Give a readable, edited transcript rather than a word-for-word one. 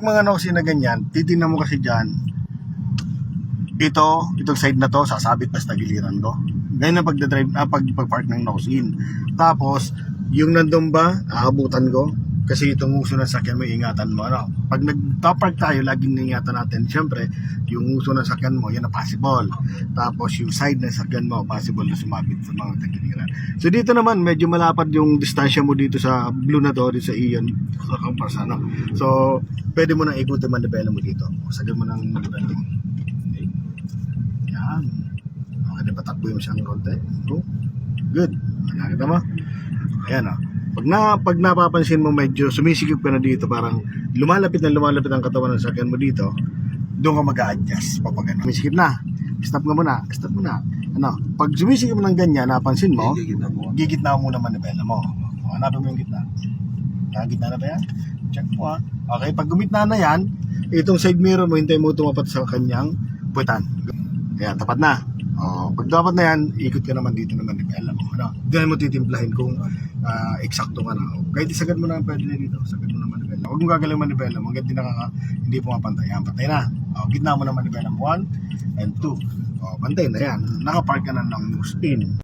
Mga nose na ganyan, titignan mo kasi dyan, itong side na to, sasabit basta giliran ko. Ganyan na pag-park ng nose in. Tapos, yung nandun ba, aabutan ko. Kasi itong uso ng sakyan mo, ingatan mo. Ano? Pag nag-top park tayo, laging ingatan natin. Siyempre, yung uso ng sakyan mo, yan na possible. Tapos, yung side ng sakyan mo, possible na sumabit sa mga tagiliran. So, dito naman, medyo malapad yung distansya mo dito sa blue na to, dito sa iyon, sa compass, ano. So, pwede mo nang ikutin manibela mo dito. Sagad mo nang manibela mo. Okay. Yan. Okay, di patakbo yung siyang konti. Go. Good. Nakakita mo? Ayan, o. Pag napapansin mo medyo sumisikip ka na dito, parang lumalapit ang katawan ng sakyan mo dito, doon ka mag-a-adjust. Papag sumisikip na. Stop mo na. Ano, pag sumisikip mo ng ganyan, napansin mo, gigitna mo muna manibela mo. O, hanapin mo yung gitna. Gitna na ba yan? Check mo, ha. Okay, pag gumitna na yan, itong side mirror mo, hintay mo tumapat sa kanyang puwitan. Ayan, tapat na. O, pag dapat na yan, ikot ka naman dito naman manibela mo. Ano? Diyan mo titimplahin kung eksakto ka na. Kahit isagad mo na ang pwede na dito, sagad mo na manibela. Huwag mo gagaling manibela mo, hanggang hindi pumapantay. Yan, pantay na. O, gitna mo na manibela mo, 1 and 2. O, pantay na yan. Nakapark ka na ng nose in.